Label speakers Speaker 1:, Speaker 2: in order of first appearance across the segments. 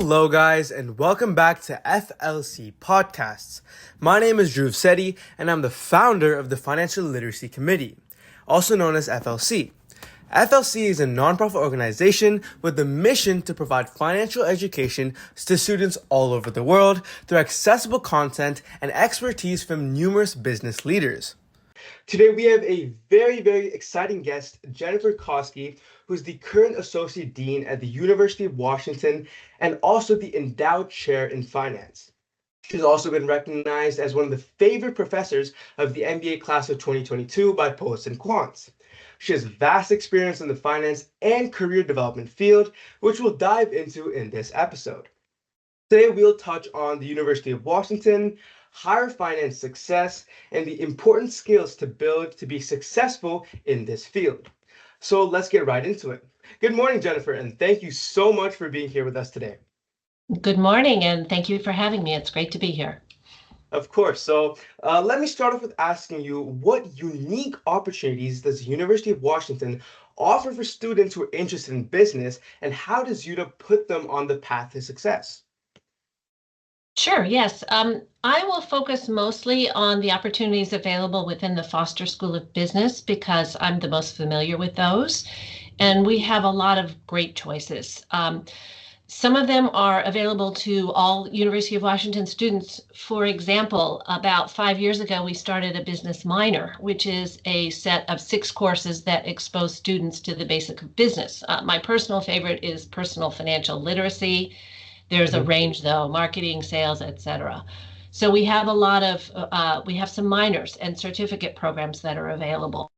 Speaker 1: Hello guys, and welcome back to FLC Podcasts. My name is Dhruv Sethi, and I'm the founder of the Financial Literacy Committee, also known as FLC. FLC is a nonprofit organization with the mission to provide financial education to students all over the world through accessible content and expertise from numerous business leaders. Today we have a very exciting guest, Jennifer Koski, who's the current Associate Dean at the University of Washington and also the Endowed Chair in Finance. She's also been recognized as one of the favorite professors of the MBA class of 2022 by Poets and Quants. She has vast experience in the finance and career development field, which we'll dive into in this episode. Today we'll touch on the University of Washington, higher finance success, and the important skills to build to be successful in this field. So let's get right into it. Good morning, Jennifer, and thank you so much for being here with us today.
Speaker 2: Good morning, and thank you for having me. It's great to be here.
Speaker 1: Of course. So let me start off with asking you, what unique opportunities does the University of Washington offer for students who are interested in business, and how does UW put them on the path to success?
Speaker 2: Sure, yes. I will focus mostly on the opportunities available within the Foster School of Business because I'm the most familiar with those, and we have a lot of great choices. Some of them are available to all University of Washington students. For example, about 5 years ago, we started a business minor, which is a set of 6 courses that expose students to the basics of business. My personal favorite is personal financial literacy. There's a range though, marketing, sales, etc. So we have a lot of, we have some minors and certificate programs that are available.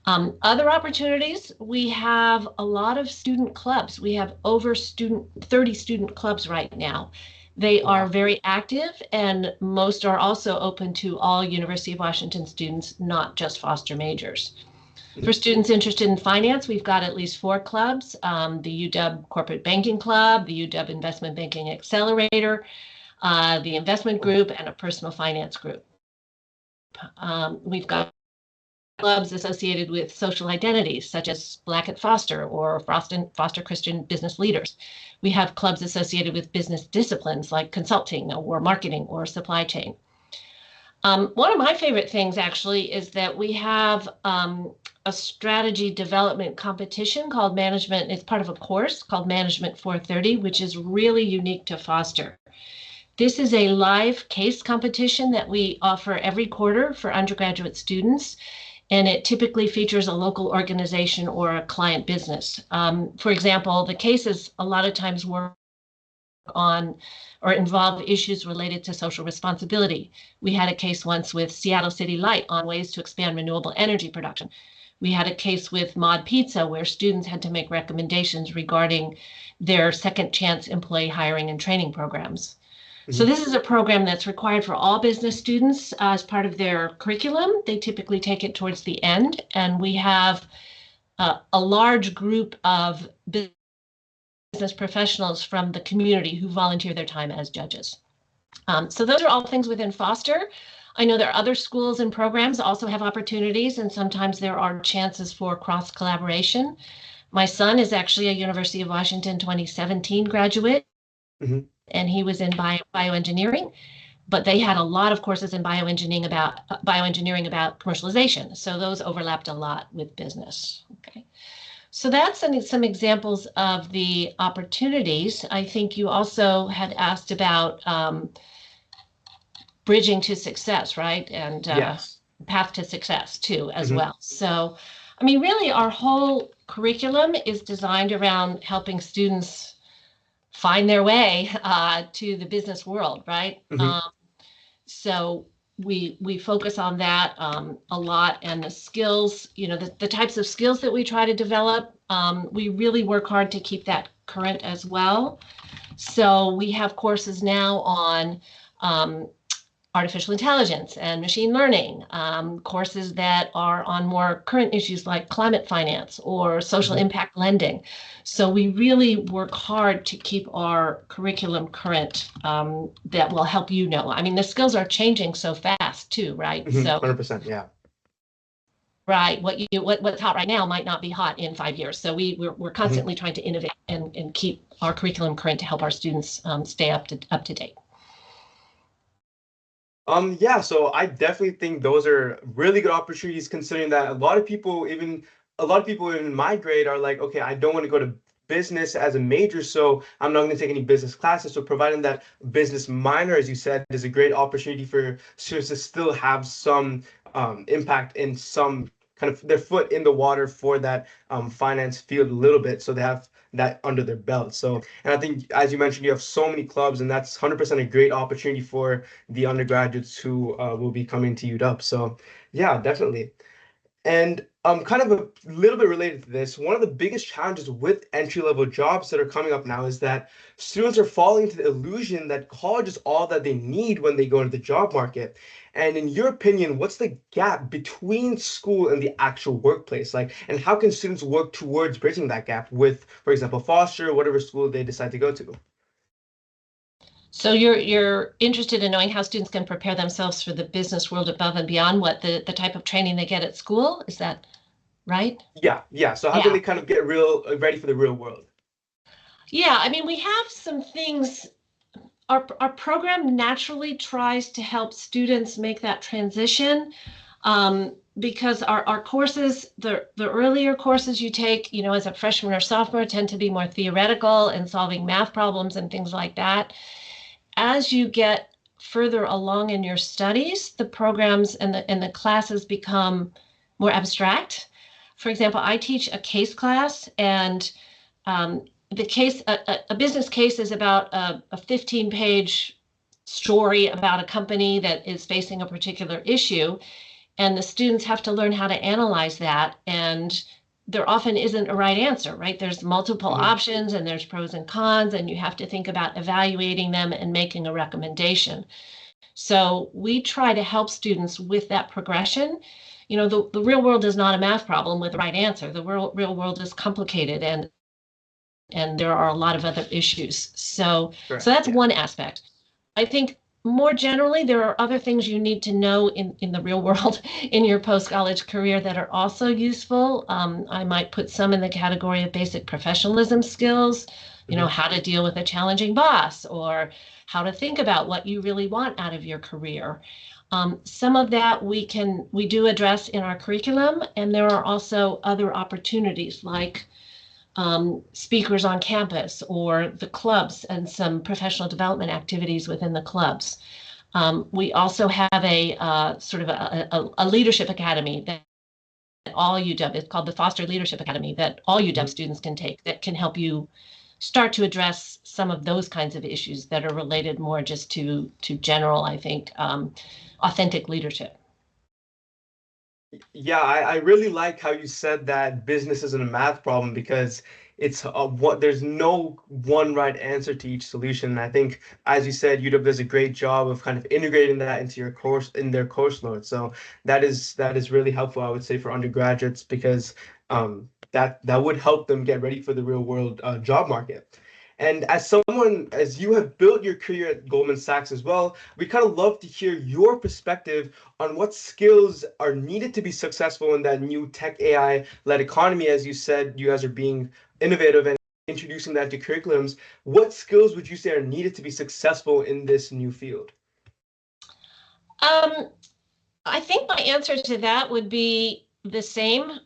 Speaker 2: Other opportunities, we have a lot of student clubs. We have over 30 student clubs right now. They are very active, and most are also open to all University of Washington students, not just Foster majors. For students interested in finance, we've got at least 4 clubs, the UW Corporate Banking Club, the UW Investment Banking Accelerator, the Investment Group, and a Personal Finance Group. We've got clubs associated with social identities, such as Black at Foster or Foster Christian Business Leaders. We have clubs associated with business disciplines like consulting or marketing or supply chain. One of my favorite things actually is that we have a strategy development competition called Management. It's part of a course called Management 430, which is really unique to Foster. This is a live case competition that we offer every quarter for undergraduate students, and it typically features a local organization or a client business. For example, the cases a lot of times work on or involve issues related to social responsibility. We had a case once with Seattle City Light on ways to expand renewable energy production. We had a case with Mod Pizza where students had to make recommendations regarding their second chance employee hiring and training programs. So this is a program that's required for all business students as part of their curriculum. They typically take it towards the end, and we have a large group of business professionals from the community who volunteer their time as judges. So those are all things within Foster. I know there are other schools and programs that also have opportunities, and sometimes there are chances for cross collaboration. My son is actually a University of Washington 2017 graduate, and he was in bioengineering, but they had a lot of courses in bioengineering about commercialization. So those overlapped a lot with business. Okay. So that's some examples of the opportunities. I think you also had asked about bridging to success, right? And
Speaker 1: Yes.
Speaker 2: path to success too, as well. So, I mean, really our whole curriculum is designed around helping students find their way to the business world, right? So we focus on that a lot, and the skills, you know, the types of skills that we try to develop, we really work hard to keep that current as well. So we have courses now on artificial intelligence and machine learning, courses that are on more current issues like climate finance or social impact lending. So we really work hard to keep our curriculum current, that will help you know. I mean, the skills are changing so fast too, right? So
Speaker 1: 100%, yeah.
Speaker 2: right, what's hot right now might not be hot in 5 years. So we're
Speaker 1: Mhm.
Speaker 2: constantly trying to innovate and keep our curriculum current to help our students stay up to date.
Speaker 1: Yeah, so I definitely think those are really good opportunities considering that a lot of people in my grade are like, okay, I don't want to go to business as a major, so I'm not going to take any business classes. So providing that business minor, as you said, is a great opportunity for students to still have some impact in some kind of their foot in the water for that finance field a little bit, so they have that under their belt. So, and I think, as you mentioned, you have so many clubs, and that's 100% a great opportunity for the undergraduates who will be coming to UW. So yeah, definitely. And kind of a little bit related to this, one of the biggest challenges with entry-level jobs that are coming up now is that students are falling into the illusion that college is all that they need when they go into the job market. And in your opinion, what's the gap between school and the actual workplace? Like, and how can students work towards bridging that gap with, for example, Foster, or whatever school they decide to go to?
Speaker 2: So you're interested in knowing how students can prepare themselves for the business world above and beyond what the type of training they get at school? Is that right?
Speaker 1: Yeah, yeah. So how can
Speaker 2: Yeah.
Speaker 1: they kind of get ready for the real world?
Speaker 2: Yeah, I mean, we have some things. Our program naturally tries to help students make that transition because our courses, the earlier courses you take, as a freshman or sophomore, tend to be more theoretical and solving math problems and things like that. As you get further along in your studies, the programs and the classes become more abstract. For example, I teach a case class, and the case a business case is about a 15-page story about a company that is facing a particular issue, and the students have to learn how to analyze that, and there often isn't a right answer, right? There's multiple
Speaker 1: Hmm.
Speaker 2: options and there's pros and cons, and you have to think about evaluating them and making a recommendation. So we try to help students with that progression. The real world is not a math problem with the right answer. The real world is complicated, and there are a lot of other issues. So
Speaker 1: Correct.
Speaker 2: that's
Speaker 1: Yeah.
Speaker 2: one aspect. I think more generally, there are other things you need to know in the real world in your post-college career that are also useful. I might put some in the category of basic professionalism skills,
Speaker 1: Hmm.
Speaker 2: how to deal with a challenging boss, or how to think about what you really want out of your career. Some of that we do address in our curriculum, and there are also other opportunities like speakers on campus or the clubs and some professional development activities within the clubs. We also have a sort of a leadership academy that all UW, it's called the Foster Leadership Academy, that all UW
Speaker 1: Hmm.
Speaker 2: students can take that can help you start to address some of those kinds of issues that are related more just to general, I think, authentic leadership.
Speaker 1: Yeah, I really like how you said that business isn't a math problem because it's what there's no one right answer to each solution. And I think, as you said, UW does a great job of kind of integrating that into your course in their course load. So that is really helpful, I would say, for undergraduates because that would help them get ready for the real world job market. And as someone, as you have built your career at Goldman Sachs as well, we kind of love to hear your perspective on what skills are needed to be successful in that new tech AI led economy. As you said, you guys are being innovative and introducing that to curriculums. What skills would you say are needed to be successful in this new field?
Speaker 2: Um, I think my answer to that would be the same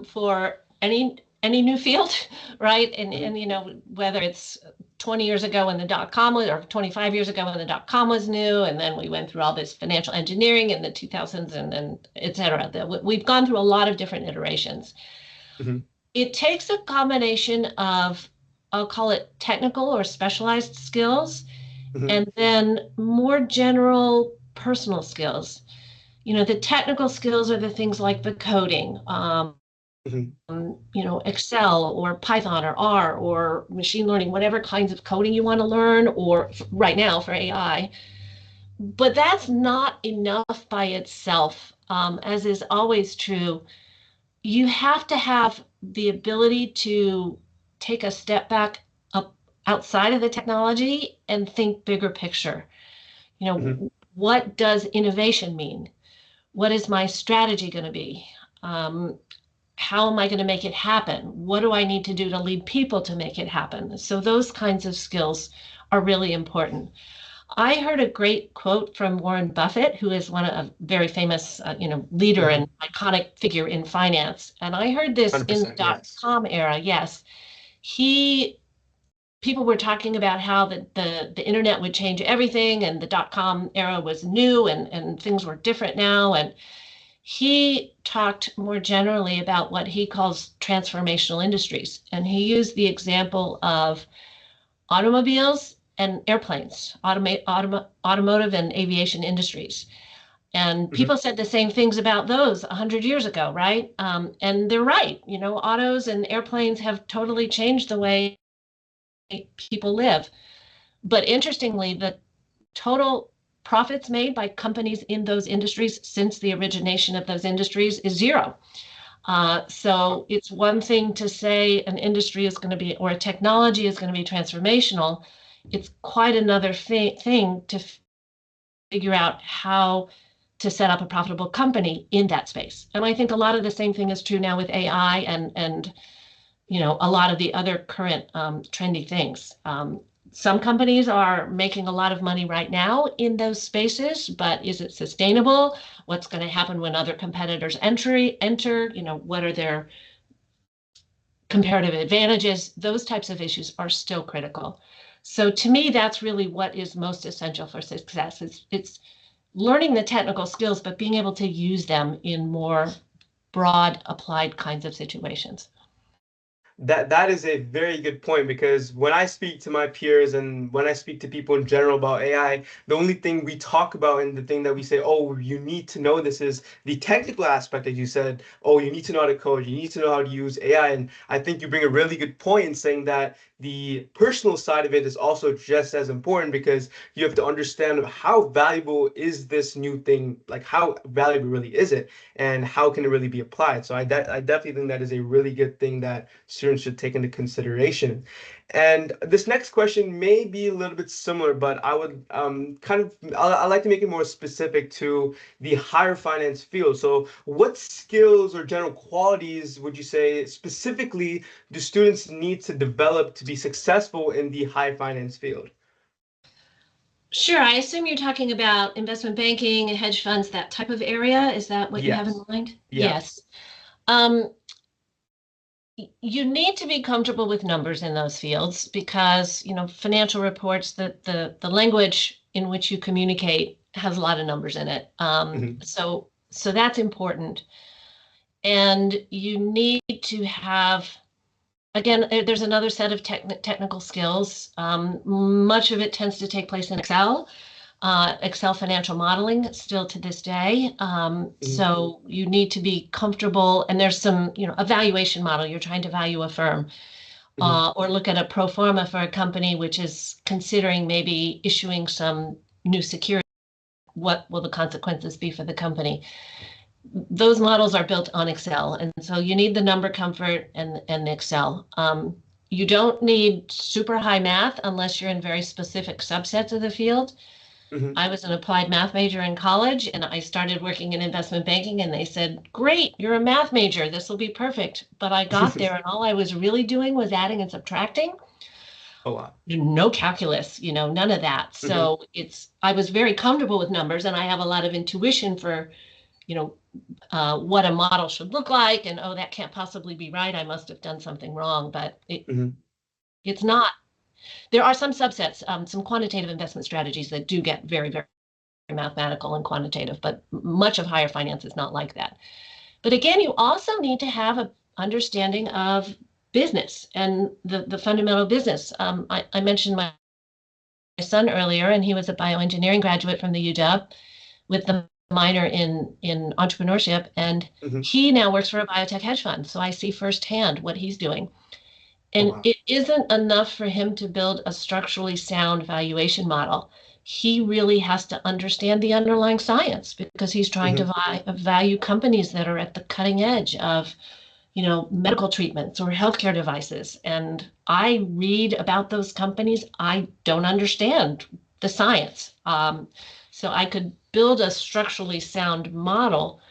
Speaker 2: for any new field, right? And
Speaker 1: Mhm.
Speaker 2: whether it's 20 years ago when the dot com was, or 25 years ago when the dot com was new, and then we went through all this financial engineering in the 2000s, and then et cetera. We've gone through a lot of different iterations.
Speaker 1: Mhm.
Speaker 2: It takes a combination of, I'll call it technical or specialized skills,
Speaker 1: Mhm.
Speaker 2: and then more general personal skills. The technical skills are the things like the coding,
Speaker 1: Mhm.
Speaker 2: Excel or Python or R or machine learning, whatever kinds of coding you want to learn, or right now for AI. But that's not enough by itself, as is always true. You have to have the ability to take a step back up outside of the technology and think bigger picture.
Speaker 1: Mhm.
Speaker 2: What does innovation mean? What is my strategy going to be? How am I going to make it happen? What do I need to do to lead people to make it happen? So those kinds of skills are really important. I heard a great quote from Warren Buffett, who is one of a very famous, leader
Speaker 1: Hmm.
Speaker 2: and iconic figure in finance. And I heard this in the
Speaker 1: 100%. Yes.
Speaker 2: dot-com era. Yes, he people were talking about how the internet would change everything, and the dot-com era was new, and things were different now. And he talked more generally about what he calls transformational industries. And he used the example of automobiles and airplanes, automotive and aviation industries. And
Speaker 1: Hmm.
Speaker 2: people said the same things about those 100 years ago, right? And they're right. Autos and airplanes have totally changed the way people live. But interestingly, the total profits made by companies in those industries since the origination of those industries is zero. So it's one thing to say an industry is going to be, or a technology is going to be transformational. It's quite another thing to figure out how to set up a profitable company in that space. And I think a lot of the same thing is true now with AI and a lot of the other current trendy things. Some companies are making a lot of money right now in those spaces, but is it sustainable? What's going to happen when other competitors enter? What are their comparative advantages? Those types of issues are still critical. So to me, that's really what is most essential for success. It's learning the technical skills, but being able to use them in more broad applied kinds of situations.
Speaker 1: That is a very good point because when I speak to my peers and when I speak to people in general about AI, the only thing we talk about and the thing that we say, oh, you need to know this is the technical aspect that you said, oh, you need to know how to code, you need to know how to use AI. And I think you bring a really good point in saying that the personal side of it is also just as important because you have to understand how valuable is this new thing, like how valuable really is it, and how can it really be applied. So I definitely think that is a really good thing that students should take into consideration. And this next question may be a little bit similar, but I would I like to make it more specific to the higher finance field. So, what skills or general qualities would you say specifically do students need to develop to be successful in the high finance field?
Speaker 2: Sure. I assume you're talking about investment banking, hedge funds, that type of area. Is that what you have in
Speaker 1: Yes.
Speaker 2: mind?
Speaker 1: Yeah.
Speaker 2: Yes. You need to be comfortable with numbers in those fields because, financial reports, the language in which you communicate has a lot of numbers in it.
Speaker 1: Hmm.
Speaker 2: So that's important. And you need to have, again, there's another set of technical skills. Much of it tends to take place in Excel financial modeling still to this day.
Speaker 1: Hmm.
Speaker 2: So you need to be comfortable, and there's some, evaluation model. You're trying to value a firm,
Speaker 1: Hmm.
Speaker 2: or look at a pro forma for a company which is considering maybe issuing some new security. What will the consequences be for the company? Those models are built on Excel, and so you need the number comfort and Excel. You don't need super high math unless you're in very specific subsets of the field.
Speaker 1: Hmm.
Speaker 2: I was an applied math major in college and I started working in investment banking and they said, "Great, you're a math major. This will be perfect." But I got there and all I was really doing was adding and subtracting.
Speaker 1: Oh wow.
Speaker 2: No calculus, none of that.
Speaker 1: Hmm.
Speaker 2: So I was very comfortable with numbers and I have a lot of intuition for, you know, what a model should look like. And oh, that can't possibly be right. I must have done something wrong. But
Speaker 1: Hmm.
Speaker 2: it's not. There are some subsets, some quantitative investment strategies that do get very, very mathematical and quantitative, but much of higher finance is not like that. But again, you also need to have an understanding of business and the fundamental business. I mentioned my son earlier, and he was a bioengineering graduate from the UW with the minor in entrepreneurship, and
Speaker 1: Hmm.
Speaker 2: he now works for a biotech hedge fund. So I see firsthand what he's doing.
Speaker 1: Oh
Speaker 2: And
Speaker 1: wow.
Speaker 2: it isn't enough for him to build a structurally sound valuation model. He really has to understand the underlying science because he's trying to
Speaker 1: Hmm.
Speaker 2: value companies that are at the cutting edge of, medical treatments or healthcare devices. And I read about those companies. I don't understand the science. So I could build a structurally sound model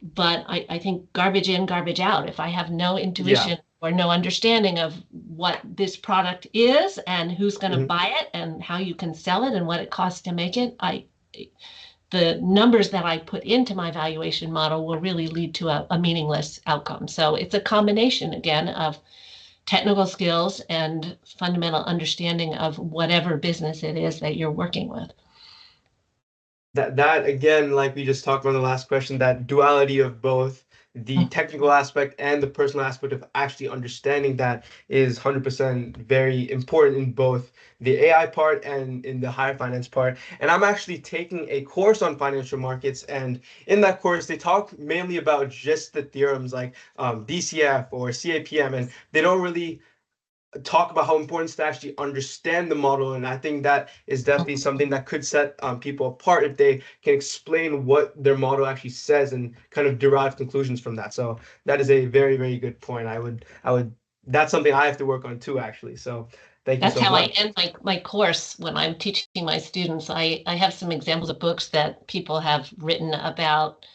Speaker 2: But I think garbage in, garbage out. If I have no
Speaker 1: Yeah.
Speaker 2: intuition or no understanding of what this product is and who's going to
Speaker 1: Hmm.
Speaker 2: buy it and how you can sell it and what it costs to make it, the numbers that I put into my valuation model will really lead to a meaningless outcome. So it's a combination again of technical skills and fundamental understanding of whatever business it is that you're working with.
Speaker 1: That again, like we just talked about in the last question, that duality of both the technical aspect and the personal aspect of actually understanding that is 100% very important in both the AI part and in the higher finance part. And I'm actually taking a course on financial markets, and in that course they talk mainly about just the theorems like DCF or CAPM, and they don't really talk about how important it is to actually understand the model. And I think that is definitely something that could set people apart if they can explain what their model actually says and kind of derive conclusions from that. So that is a very, very good point. That's something I have to work on too, actually. So thank you
Speaker 2: That's
Speaker 1: so
Speaker 2: how I
Speaker 1: much.
Speaker 2: end my course when I'm teaching my students. I have some examples of books that people have written about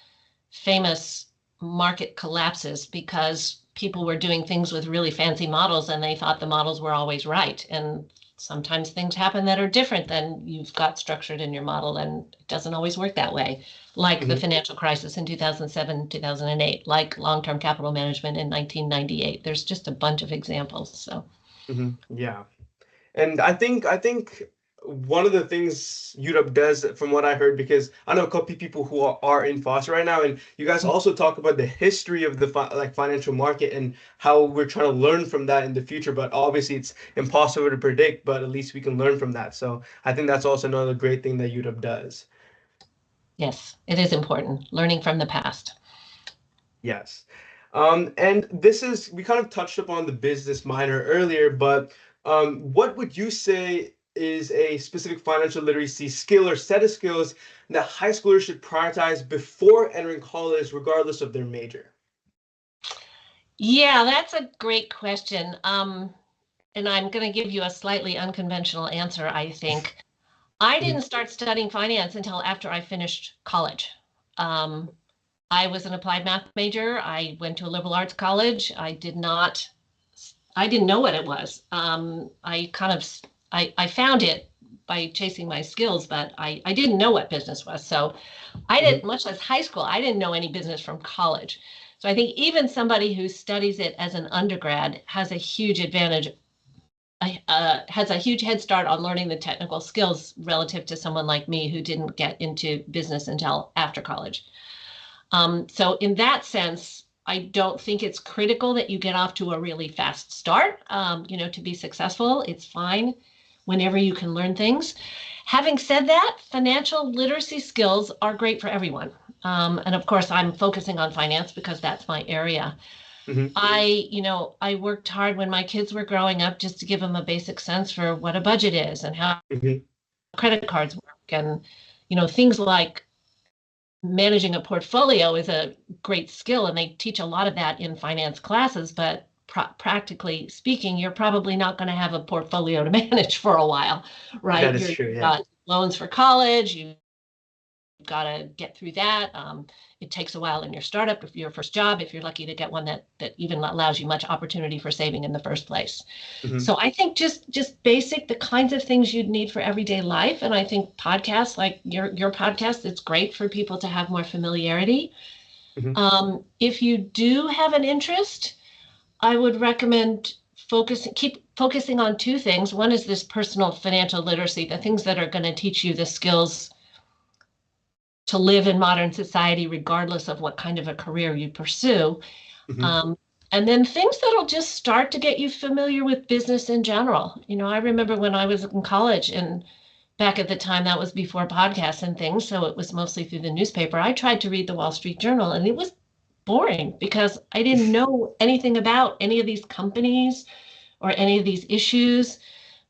Speaker 2: famous market collapses because people were doing things with really fancy models and they thought the models were always right. And sometimes things happen that are different than you've got structured in your model, and it doesn't always work that way. Like the
Speaker 1: Hmm.
Speaker 2: financial crisis in 2007, 2008, like long-term capital management in 1998. There's just a bunch of examples. So
Speaker 1: Hmm. Yeah. And I think one of the things UW does, from what I heard, because I know a couple people who are in foster right now, and you guys also talk about the history of the like financial market and how we're trying to learn from that in the future. But obviously, it's impossible to predict, but at least we can learn from that. So I think that's also another great thing that UW does.
Speaker 2: yes, it is important, learning from the past.
Speaker 1: Yes. And this is, we kind of touched upon the business minor earlier, but what would you say is a specific financial literacy skill or set of skills that high schoolers should prioritize before entering college, regardless of their major?
Speaker 2: Yeah, that's a great question. And I'm going to give you a slightly unconventional answer, I think. I
Speaker 1: Mhm.
Speaker 2: didn't start studying finance until after I finished college. Um, I was an applied math major. I went to a liberal arts college. I didn't know what it was. I found it by chasing my skills, but I didn't know what business was. So I
Speaker 1: Mhm.
Speaker 2: didn't, much as high school, I didn't know any business from college. So I think even somebody who studies it as an undergrad has a huge advantage, has a huge head start on learning the technical skills relative to someone like me who didn't get into business until after college. So in that sense, I don't think it's critical that you get off to a really fast start. To be successful, it's fine whenever you can learn things. Having said that, financial literacy skills are great for everyone. And of course, I'm focusing on finance because that's my area.
Speaker 1: Mhm.
Speaker 2: I worked hard when my kids were growing up just to give them a basic sense for what a budget is and how
Speaker 1: Mhm.
Speaker 2: credit cards work. And, things like managing a portfolio is a great skill, and they teach a lot of that in finance classes. But practically speaking, you're probably not going to have a portfolio to manage for a while, right?
Speaker 1: That is true,
Speaker 2: You've
Speaker 1: yeah.
Speaker 2: got loans for college, you've got to get through that. It takes a while in your startup, if your first job, if you're lucky to get one that even allows you much opportunity for saving in the first place.
Speaker 1: Mhm.
Speaker 2: So I think just basic, the kinds of things you'd need for everyday life. And I think podcasts like your podcast, it's great for people to have more familiarity.
Speaker 1: Mhm.
Speaker 2: If you do have an interest, I would recommend keep focusing on two things. One is this personal financial literacy, the things that are going to teach you the skills to live in modern society, regardless of what kind of a career you pursue.
Speaker 1: Mhm.
Speaker 2: Um, and then things that'll just start to get you familiar with business in general. I remember when I was in college, and back at the time that was before podcasts and things, so it was mostly through the newspaper. I tried to read the Wall Street Journal and it was boring because I didn't know anything about any of these companies or any of these issues.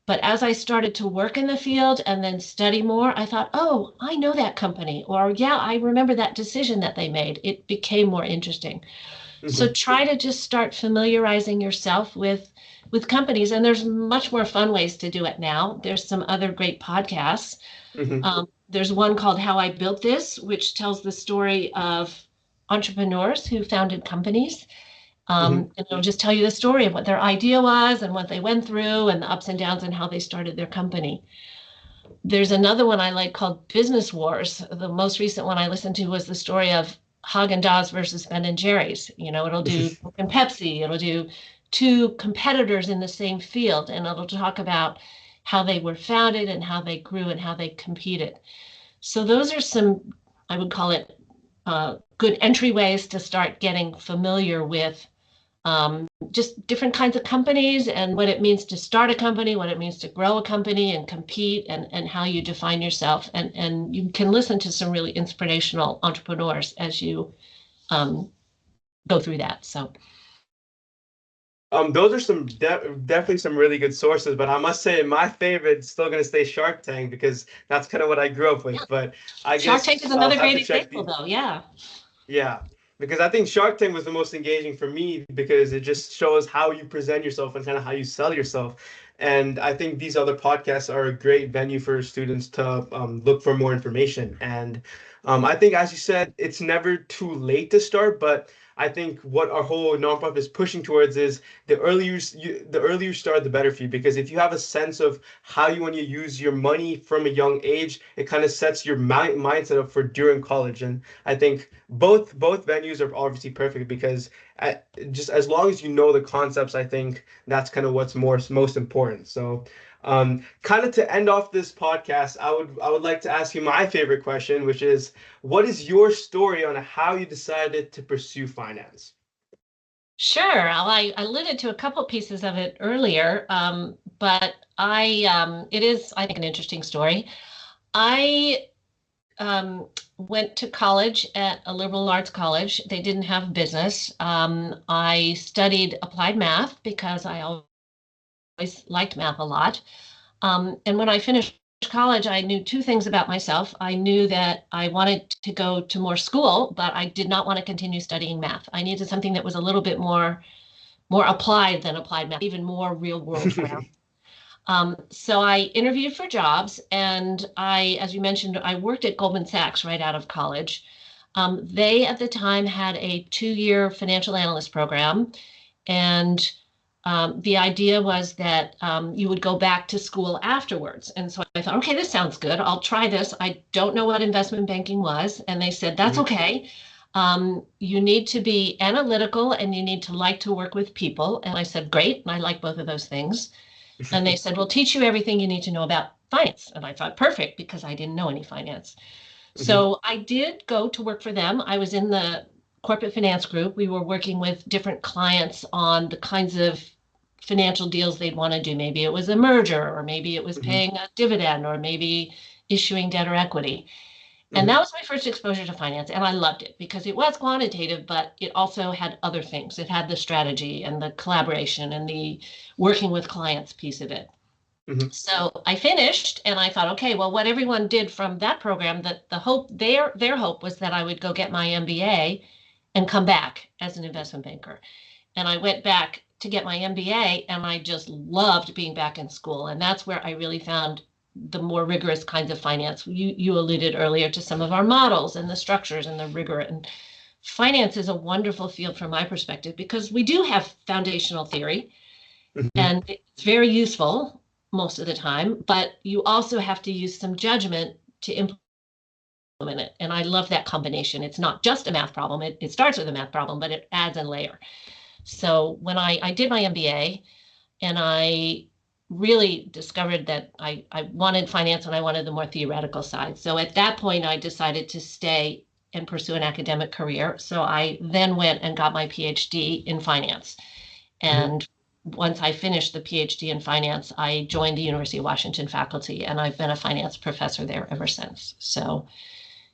Speaker 2: But as I started to work in the field and then study more, I thought, oh, I know that company. Or, yeah, I remember that decision that they made. It became more interesting. So
Speaker 1: Mhm.
Speaker 2: try to just start familiarizing yourself with companies. And there's much more fun ways to do it now. There's some other great podcasts.
Speaker 1: Mhm.
Speaker 2: There's one called How I Built This, which tells the story of entrepreneurs who founded companies.
Speaker 1: Hmm.
Speaker 2: And it'll just tell you the story of what their idea was and what they went through and the ups and downs and how they started their company. There's another one I like called Business Wars. The most recent one I listened to was the story of Haagen-Dazs versus Ben and Jerry's. It'll do Coke and Pepsi. It'll do two competitors in the same field, and it'll talk about how they were founded and how they grew and how they competed. So those are some, I would call it, good entryways to start getting familiar with just different kinds of companies and what it means to start a company, what it means to grow a company and compete, and how you define yourself. And you can listen to some really inspirational entrepreneurs as you um, go through that. So,
Speaker 1: Those are some definitely some really good sources, but I must say my favorite is still going to stay Shark Tank because that's kind of what I grew up
Speaker 2: yeah,
Speaker 1: with. But I
Speaker 2: Shark Tank is
Speaker 1: guess I'll
Speaker 2: another
Speaker 1: have
Speaker 2: great
Speaker 1: to check
Speaker 2: example,
Speaker 1: the
Speaker 2: though. Yeah.
Speaker 1: yeah, because I think Shark Tank was the most engaging for me because it just shows how you present yourself and kind of how you sell yourself. And I think these other podcasts are a great venue for students to look for more information. And I think, as you said, it's never too late to start, but I think what our whole nonprofit is pushing towards is the earlier you start, the better for you. Because if you have a sense of how you want to use your money from a young age, it kind of sets your mindset up for during college. And I think both venues are obviously perfect because just as long as you know the concepts, I think that's kind of what's most important. So, kind of to end off this podcast, I would like to ask you my favorite question, which is, what is your story on how you decided to pursue finance?
Speaker 2: Sure. I alluded to a couple pieces of it earlier, but it is, I think, an interesting story. I went to college at a liberal arts college. They didn't have business. I studied applied math because I always liked math a lot. And when I finished college, I knew two things about myself. I knew that I wanted to go to more school, but I did not want to continue studying math. I needed something that was a little bit more applied than applied math, even more real world ground. So I interviewed for jobs, and as you mentioned, I worked at Goldman Sachs right out of college. They at the time had a 2-year financial analyst program, and the idea was that you would go back to school afterwards. And so I thought, okay, this sounds good. I'll try this. I don't know what investment banking was. And they said, that's
Speaker 1: Mhm.
Speaker 2: okay. You need to be analytical and you need to like to work with people. And I said, great. And I like both of those things. And they said, we'll teach you everything you need to know about finance. And I thought, perfect, because I didn't know any finance.
Speaker 1: Mhm.
Speaker 2: So I did go to work for them. I was in the corporate finance group. We were working with different clients on the kinds of financial deals they'd want to do. Maybe it was a merger, or maybe it was
Speaker 1: Mhm.
Speaker 2: paying a dividend, or maybe issuing debt or equity. And that
Speaker 1: Mhm.
Speaker 2: was my first exposure to finance. And I loved it because it was quantitative, but it also had other things. It had the strategy and the collaboration and the working with clients piece of it.
Speaker 1: Mhm.
Speaker 2: So I finished and I thought, okay, well, what everyone did from that program, that the hope, their hope was that I would go get my MBA and come back as an investment banker. And I went back to get my MBA and I just loved being back in school. And that's where I really found the more rigorous kinds of finance. You alluded earlier to some of our models and the structures and the rigor. And finance is a wonderful field from my perspective because we do have foundational theory
Speaker 1: Mhm.
Speaker 2: and it's very useful most of the time, but you also have to use some judgment to implement it. And I love that combination. It's not just a math problem. It starts with a math problem, but it adds a layer. So when I did my MBA and I really discovered that I wanted finance and I wanted the more theoretical side. So at that point, I decided to stay and pursue an academic career. So I then went and got my PhD in finance.
Speaker 1: Mhm.
Speaker 2: And once I finished the PhD in finance, I joined the University of Washington faculty, and I've been a finance professor there ever since. So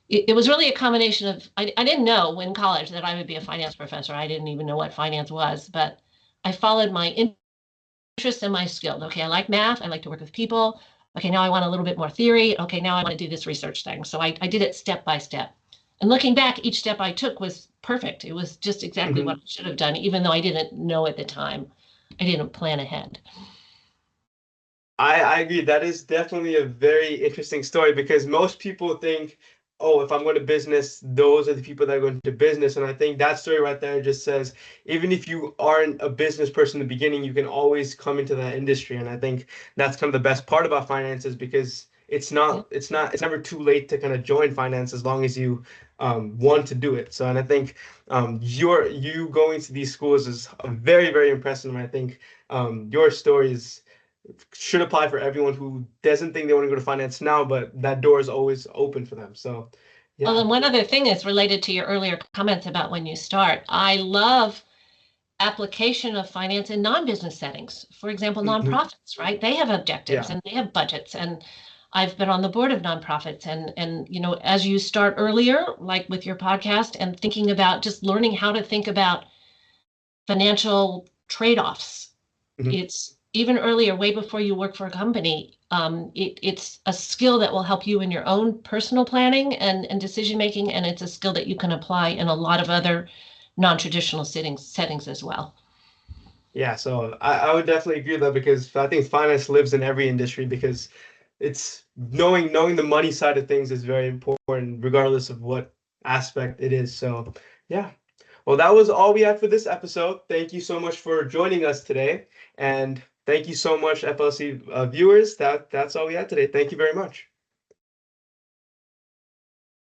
Speaker 2: it was really a combination of, I didn't know in college that I would be a finance professor. I didn't even know what finance was, but I followed my interest and my skill. Okay, I like math. I like to work with people. Okay, now I want a little bit more theory. Okay, now I want to do this research thing. So I did it step by step. And looking back, each step I took was perfect. It was just exactly what
Speaker 1: Mhm.
Speaker 2: I should have done, even though I didn't know at the time. I didn't plan ahead.
Speaker 1: I agree. That is definitely a very interesting story because most people think oh, if I'm going to business, those are the people that are going to business. And I think that story right there just says, even if you aren't a business person in the beginning, you can always come into that industry. And I think that's kind of the best part about finances because
Speaker 2: Yeah.
Speaker 1: it's never too late to kind of join finance as long as you want to do it. So, and I think you going to these schools is very, very impressive. And I think your story should apply for everyone who doesn't think they want to go to finance now, but that door is always open for them. So,
Speaker 2: Well,
Speaker 1: yeah.
Speaker 2: and one other thing is related to your earlier comments about when you start. I love application of finance in non-business settings. For example,
Speaker 1: Hmm.
Speaker 2: nonprofits, right? They have objectives
Speaker 1: Yeah.
Speaker 2: and they have budgets. And I've been on the board of nonprofits and as you start earlier, like with your podcast and thinking about just learning how to think about financial trade-offs.
Speaker 1: Hmm.
Speaker 2: It's even earlier, way before you work for a company. It's a skill that will help you in your own personal planning and decision making, and it's a skill that you can apply in a lot of other non-traditional settings as well.
Speaker 1: Yeah. So I would definitely agree with that because I think finance lives in every industry because it's knowing the money side of things is very important, regardless of what aspect it is. So, yeah. Well, that was all we had for this episode. Thank you so much for joining us today, and thank you so much, FLC viewers. That's all we had today. Thank you very much.